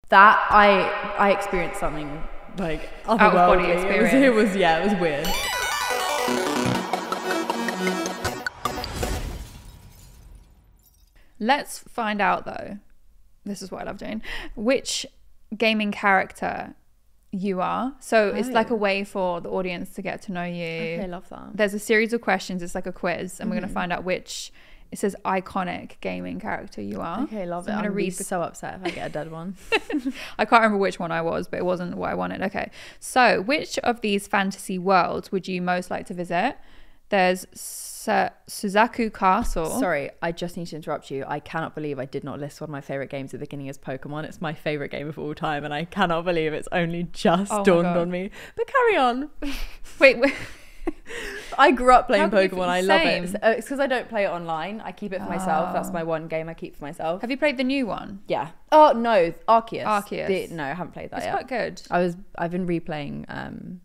That I experienced something like out of body experience. It was weird. Let's find out though. This is what I love doing. Which gaming character you are. So it's like a way for the audience to get to know you. Okay, love that. There's a series of questions. It's like a quiz, and we're going to find out which. It says iconic gaming character you are. Okay, love so it. I'm going to read. So upset if I get a dead one. I can't remember which one I was, but it wasn't what I wanted. Okay, so which of these fantasy worlds would you most like to visit? There's Suzaku Castle. Sorry, I just need to interrupt you. I cannot believe I did not list one of my favorite games at the beginning as Pokemon. It's my favorite game of all time, and I cannot believe it's only just dawned on me. But carry on. Wait. I grew up playing Pokemon. Pokemon. I love it. It's because I don't play it online. I keep it for myself. That's my one game I keep for myself. Have you played the new one? Yeah. Oh no, Arceus. No, I haven't played that yet. It's quite good. I've been replaying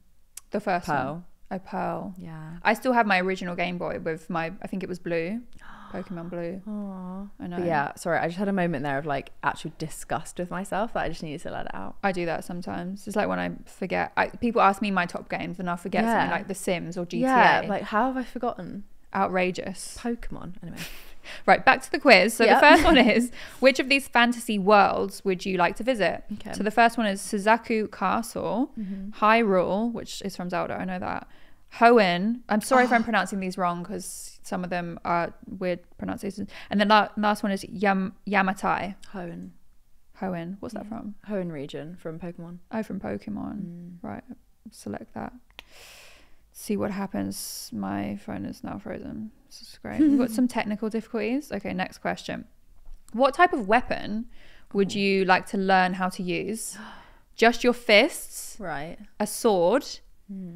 the first Pearl. one. Oh, Pearl. Yeah. I still have my original Game Boy with I think it was Blue. Pokemon Blue. Aww. I know. But yeah, sorry, I just had a moment there of like actual disgust with myself that I just needed to let it out. I do that sometimes. It's like when I forget. People ask me my top games and I'll forget something like The Sims or GTA. Yeah, like how have I forgotten? Outrageous. Pokemon. Anyway. Right, back to the quiz. So the first one is, which of these fantasy worlds would you like to visit? Okay. So the first one is Suzaku Castle, Hyrule, which is from Zelda, I know that. Hoenn. I'm sorry if I'm pronouncing these wrong because some of them are weird pronunciations. And then last one is Yamatai. Hoenn. What's that from? Hoenn region from Pokemon. Oh, from Pokemon. Right. Select that. See what happens. My phone is now frozen. This is great. We've got some technical difficulties. Okay, next question. What type of weapon would you like to learn how to use? Just your fists? Right. A sword?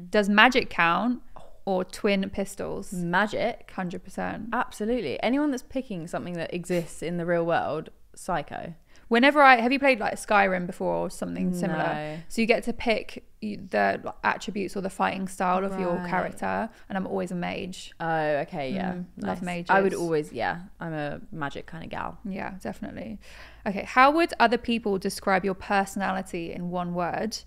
Does magic count? Or twin pistols? Magic. 100%. Absolutely. Anyone that's picking something that exists in the real world, psycho. Whenever have you played like Skyrim before or something similar? No. So you get to pick the attributes or the fighting style of your character, and I'm always a mage. Oh, okay, yeah. Love mages. I would always, I'm a magic kind of gal. Yeah, definitely. Okay, how would other people describe your personality in one word?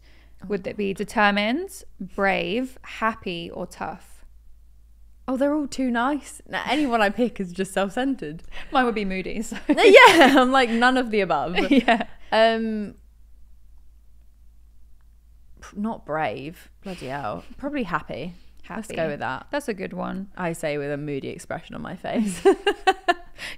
Would it be determined, brave, happy, or tough? Oh, they're all too nice. Now, anyone I pick is just self-centered. Mine would be moody. So. Yeah, I'm like none of the above. Yeah. Not brave. Bloody hell. Probably happy. Let's go with that. That's a good one. I say with a moody expression on my face.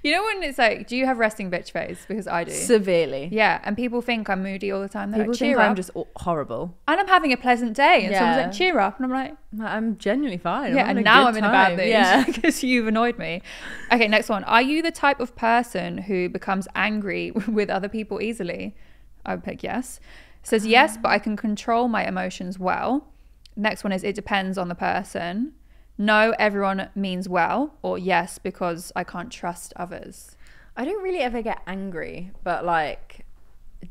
You know when it's like, do you have resting bitch face? Because I do. Severely. Yeah, and people think I'm moody all the time. They're People like, think cheer up. I'm just horrible. And I'm having a pleasant day. And someone's like, cheer up. And I'm like, I'm genuinely fine. Yeah, and now I'm in a bad mood. Yeah. Because you've annoyed me. Okay, next one. Are you the type of person who becomes angry with other people easily? I would pick yes. It says yes, but I can control my emotions well. Next one is it depends on the person. No, everyone means well. Or yes, because I can't trust others. I don't really ever get angry, but like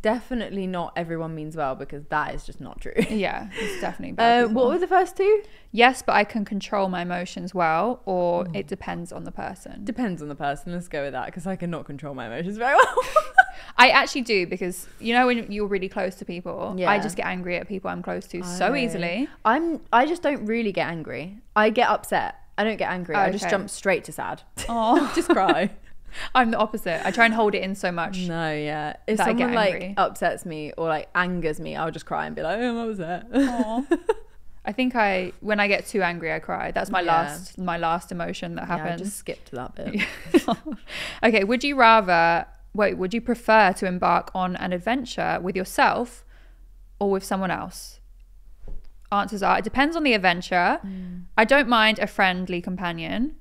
definitely not everyone means well, because that is just not true. Yeah, it's definitely bad. What were the first two? Yes, but I can control my emotions well, or it depends on the person. Depends on the person. Let's go with that, because I cannot control my emotions very well. I actually do, because you know when you're really close to people, Yeah. I just get angry at people I'm close to so easily. I just don't really get angry. I get upset. I don't get angry. I just jump straight to sad. Oh, Just cry. I'm the opposite. I try and hold it in so much. No, yeah. If that I someone get like angry. upsets me or like angers me, I'll just cry and be like, oh, what was that? Aww. I think when I get too angry, I cry. That's my last emotion that happens. Yeah, just skip to that bit. Okay, would you prefer to embark on an adventure with yourself or with someone else? Answers are, it depends on the adventure. I don't mind a friendly companion.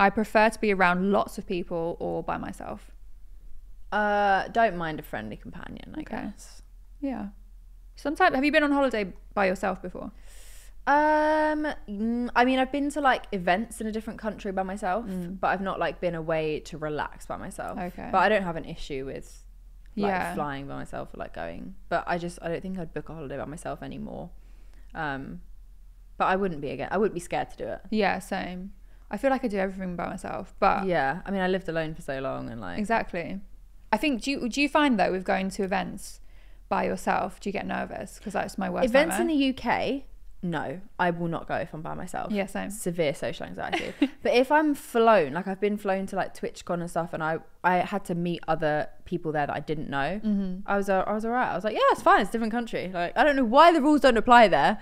I prefer to be around lots of people or by myself. Don't mind a friendly companion, I guess. Yeah. Sometimes, have you been on holiday by yourself before? I mean, I've been to like events in a different country by myself, but I've not like been away to relax by myself. Okay. But I don't have an issue with like flying by myself or like going. But I don't think I'd book a holiday by myself anymore. But I wouldn't be scared to do it. Yeah, same. I feel like I do everything by myself, but yeah, I mean, I lived alone for so long and like exactly. I think do you find though with going to events by yourself, do you get nervous? Because that's my worst Events nightmare. in the UK, no, I will not go if I'm by myself. Yeah, same. Severe social anxiety. But if I'm flown, like I've been flown to like TwitchCon and stuff, and I had to meet other people there that I didn't know. I was all right. I was like, yeah, it's fine. It's a different country. Like, I don't know why the rules don't apply there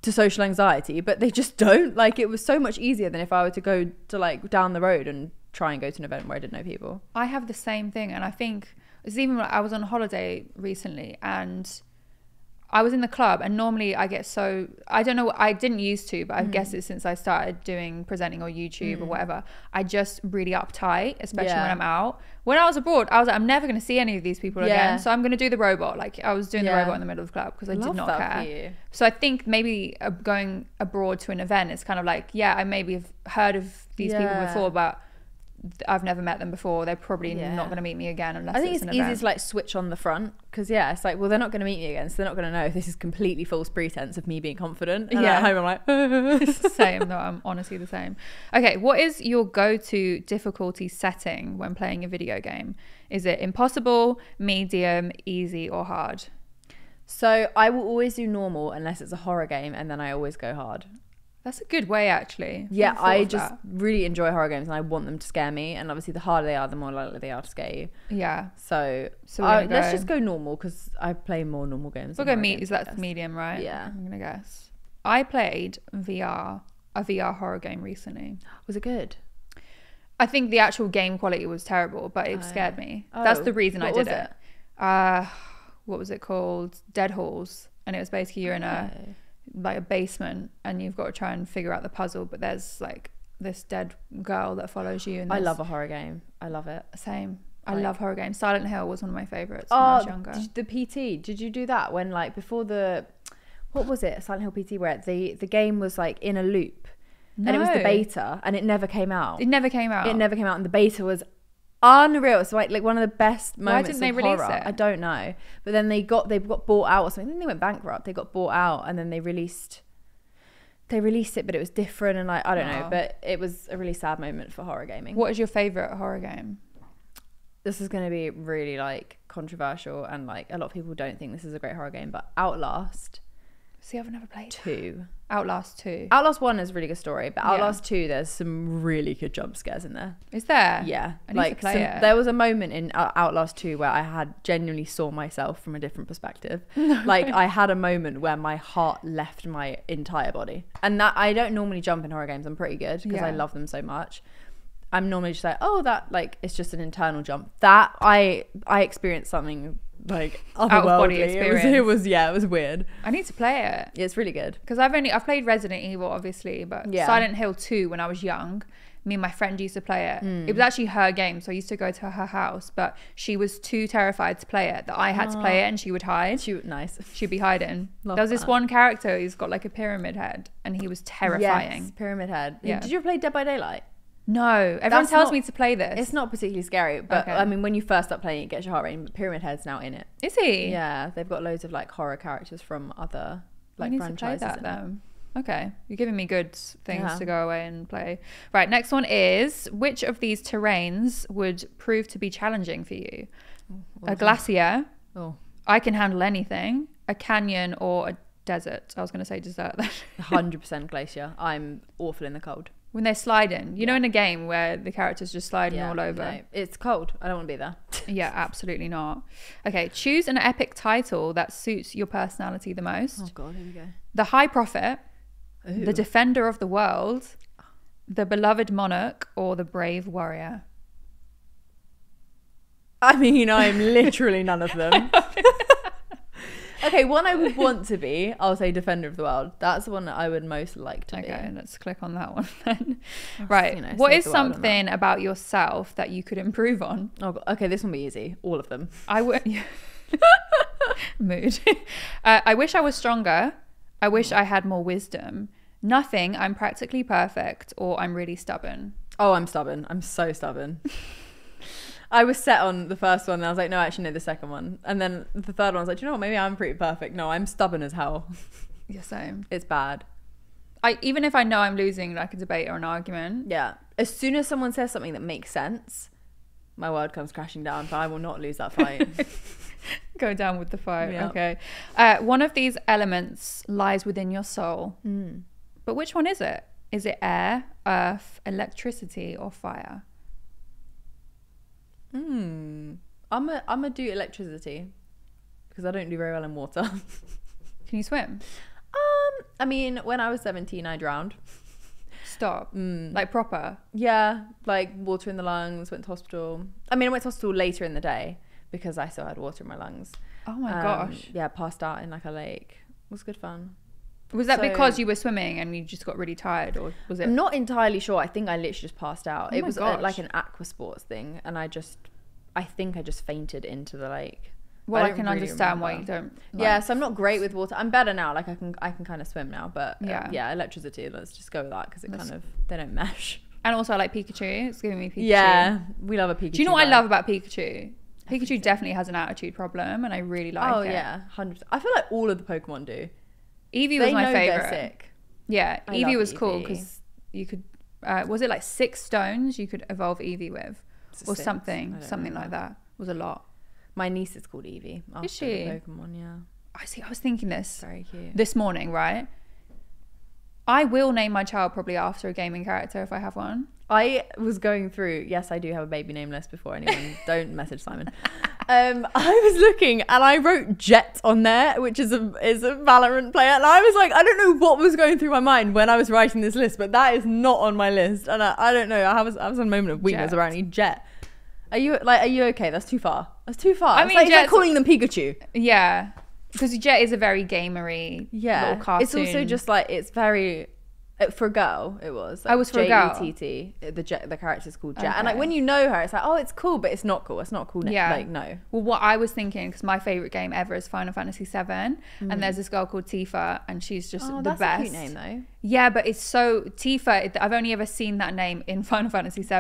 to social anxiety, but they just don't. Like, it was so much easier than if I were to go to like down the road and try and go to an event where I didn't know people. I have the same thing, and I think it's even when I was on holiday recently, and I was in the club, and normally I get so, I don't know, I didn't used to, but I guess it's since I started doing presenting or YouTube or whatever, I just really uptight, especially when I'm out. When I was abroad, I was like, I'm never going to see any of these people again, so I'm going to do the robot. Like, I was doing the robot in the middle of the club because I did not care. So I think maybe going abroad to an event, it's kind of like, yeah, I maybe have heard of these people before, but I've never met them before. They're probably not going to meet me again unless I think it's an easy event. to like switch on the front, because it's like, well, they're not going to meet me again, so they're not going to know if this is completely false pretense of me being confident. And at home I'm like same. No, I'm honestly the same. Okay, what is your go-to difficulty setting when playing a video game? Is it impossible, medium, easy, or hard? So I will always do normal unless it's a horror game, and then I always go hard. That's a good way, actually. Yeah, I just really enjoy horror games, and I want them to scare me. And obviously, the harder they are, the more likely they are to scare you. Yeah. So let's just go normal, because I play more normal games. We'll go that's medium, right? Yeah. I'm gonna guess. I played a VR horror game recently. Was it good? I think the actual game quality was terrible, but it scared me. That's the reason I did it. What was it called? Dead Halls, and it was basically you're in a basement, and you've got to try and figure out the puzzle, but there's like this dead girl that follows you. And I love a horror game. I love it. Same. I love horror games. Silent Hill was one of my favorites when I was younger. The PT, did you do that when like before what was it, Silent Hill PT, where the game was like in a loop? No. And it was the beta, and it never came out. It never came out, and the beta was unreal. It's like one of the best moments. Why didn't they release it? I don't know, but then they got bought out or something. I think they went bankrupt. They got bought out, and then they released it, but it was different, and like I don't know, but it was a really sad moment for horror gaming. What is your favorite horror game? This is going to be really like controversial, and like a lot of people don't think this is a great horror game, but Outlast. See, I've never played 2. Outlast 2. Outlast 1 is a really good story, but Outlast 2, there's some really good jump scares in there. Is there? Yeah. I need to play it. There was a moment in Outlast 2 where I had genuinely saw myself from a different perspective. Like, I had a moment where my heart left my entire body. And that, I don't normally jump in horror games. I'm pretty good because I love them so much. I'm normally just like, oh, that, like, it's just an internal jump. That, I experienced something like otherworldly. It was weird. I need to play it. Yeah, it's really good. Because I've played Resident Evil, obviously, but Silent Hill 2 when I was young, me and my friend used to play it. It was actually her game, so I used to go to her house, but she was too terrified to play it that I had to play it, and she would hide. She'd be hiding. There was this one character who's got like a pyramid head, and he was terrifying. Yes, pyramid head. Yeah. Did you ever play Dead by Daylight? No, everyone tells me to play this. It's not particularly scary, but I mean, when you first start playing, it gets your heart rate. But Pyramid Head's now in it. Is he? Yeah, they've got loads of like horror characters from other like franchises. I need to play that then. Okay, you're giving me good things to go away and play. Right, next one is, which of these terrains would prove to be challenging for you? A glacier. I can handle anything. A canyon or a desert. I was going to say desert. 100% glacier. I'm awful in the cold. When they're sliding, you know, in a game where the characters just sliding all over. No, it's cold. I don't want to be there. Yeah, absolutely not. Okay, choose an epic title that suits your personality the most. Oh God, here we go. The High Prophet, the Defender of the World, the Beloved Monarch, or the Brave Warrior. I mean, I'm literally none of them. Okay, one I would want to be, I'll say Defender of the World. That's the one that I would most like to be. Okay, let's click on that one then. Right, what is something about yourself that you could improve on? Oh God. Okay, this one will be easy. All of them. I would... Mood. I wish I was stronger. I wish I had more wisdom. Nothing, I'm practically perfect, or I'm really stubborn. Oh, I'm stubborn. I'm so stubborn. I was set on the first one, and I was like, no, actually, no, the second one. And then the third one, I was like, you know what, maybe I'm pretty perfect. No, I'm stubborn as hell. You're same. It's bad. Even if I know I'm losing like a debate or an argument. Yeah. As soon as someone says something that makes sense, my world comes crashing down, but I will not lose that fight. Go down with the fight. Yep. Okay. One of these elements lies within your soul. But which one is it? Is it air, earth, electricity, or fire? I'm gonna do electricity because I don't do very well in water. Can you swim? I mean, when I was 17, I drowned. Stop. Like proper? Yeah, like water in the lungs, went to hospital. I mean, I went to hospital later in the day because I still had water in my lungs. Oh my gosh. Yeah, passed out in like a lake. It was good fun. Was that So- because you were swimming and you just got really tired, or was it? I'm not entirely sure. I think I literally just passed out. Oh It my was gosh. like an aqua sports thing, and I think I just fainted into the lake. Well, I don't can really understand why you remember. don't. Like, Yeah, so I'm not great with water. I'm better now. Like I can kind of swim now, but Yeah. electricity. Let's just go with that because they don't mesh. And also, I like Pikachu. It's giving me Pikachu. Yeah, we love a Pikachu. Do you know what I vibe. love about Pikachu? Pikachu definitely has an attitude problem, and I really like Oh it. yeah, 100%. I feel like all of the Pokemon do. Eevee They was my know favorite. they're sick. Yeah, I Eevee love was cool Eevee. because you could. Was it like 6 stones you could evolve Eevee with, or Six? something I don't like remember. that? It was a lot. My niece is called Eevee. After she? The Pokemon, yeah. I see. I was thinking this Very cute. this morning, right? I will name my child probably after a gaming character if I have one. I was going through, yes, I do have a baby name list before anyone, don't message Simon. I was looking and I wrote Jet on there, which is a Valorant player. And I was like, I don't know what was going through my mind when I was writing this list, but that is not on my list. And I don't know, I was a moment of weakness Jet. around you. Jet. Are you okay? That's too far. That's too far. I It's mean, like, it's like Jet's- calling them Pikachu. Yeah, because Jet is a very gamery Yeah. little cartoon. It's also just like, it's very... for a girl, it was. I was for a girl. J-E-T-T. The character's called Jet. And like Okay. when you know her, it's like, oh, it's cool, but it's not cool. It's not cool. Yeah. Like, no. Well, what I was thinking, because my favorite game ever is Final Fantasy VII, and there's this girl called Tifa, and she's just Oh, the that's best. a cute name though. Yeah, but it's so Tifa. I've only ever seen that name in Final Fantasy VII,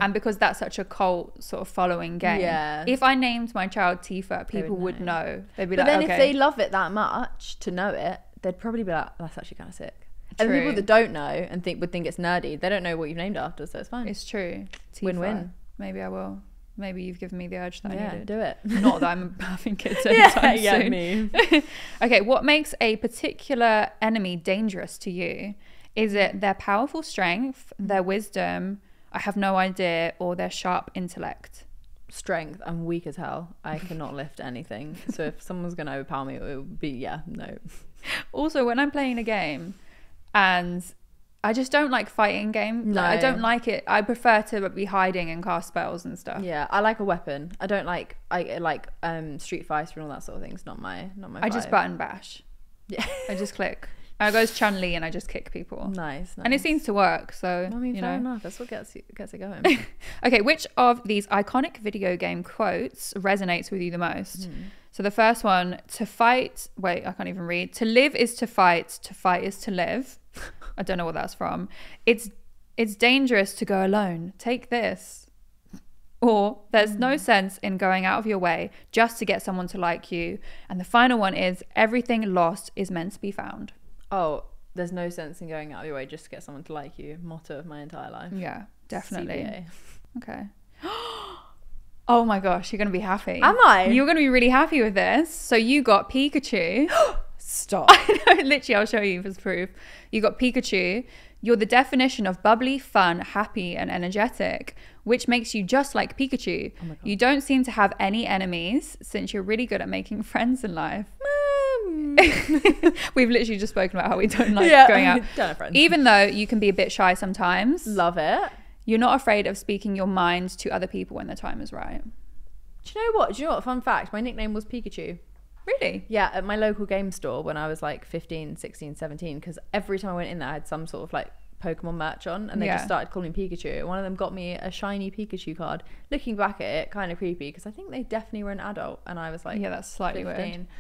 and because that's such a cult sort of following game. Yeah. If I named my child Tifa, people would know. They'd be But like, then okay. if they love it that much to know it, they'd probably be like, that's actually kind of sick. And the True. people that don't know and would think it's nerdy, they don't know what you've named after, so it's fine. It's true. Tifa. Win-win. Maybe I will. Maybe you've given me the urge that I yeah, needed. do it. Not that I'm having kids anytime soon. me. Okay, what makes a particular enemy dangerous to you? Is it their powerful strength, their wisdom, I have no idea, or their sharp intellect? Strength. I'm weak as hell. I cannot lift anything. So if someone's going to overpower me, it would be, no. Also, when I'm playing a game and I just don't like fighting game. No. I don't like it. I prefer to be hiding and cast spells and stuff. Yeah, I like a weapon. I don't like, Street Fighter and all that sort of thing. It's not my I just vibe. button bash. Yeah. I just click. I goes Chun-Li and I just kick people. Nice. And it seems to work, so I mean, you fair know. enough. That's what gets it going. Okay, which of these iconic video game quotes resonates with you the most? So the first one, to fight, wait, I can't even read. To live is to fight is to live. I don't know what that's from. It's dangerous to go alone. Take this. Or there's no sense in going out of your way just to get someone to like you. And the final one is everything lost is meant to be found. Oh, there's no sense in going out of your way just to get someone to like you. Motto of my entire life. Yeah, definitely. CBA. Okay. Oh my gosh, you're going to be happy. Am I? You're going to be really happy with this. So you got Pikachu. Stop. I know, literally, I'll show you as proof. You got Pikachu. You're the definition of bubbly, fun, happy, and energetic, which makes you just like Pikachu. Oh my God. You don't seem to have any enemies since you're really good at making friends in life. We've literally just spoken about how we don't like going out. Don't have friends. Even though you can be a bit shy sometimes, Love it. you're not afraid of speaking your mind to other people when the time is right. Do you know what? Fun fact. My nickname was Pikachu. Really? Yeah, at my local game store when I was like 15, 16, 17, because every time I went in there, I had some sort of like Pokemon merch on, and they Yeah. just started calling me Pikachu. One of them got me a shiny Pikachu card. Looking back at it, kind of creepy, because I think they definitely were an adult, and I was like, Yeah, that's slightly 15. weird.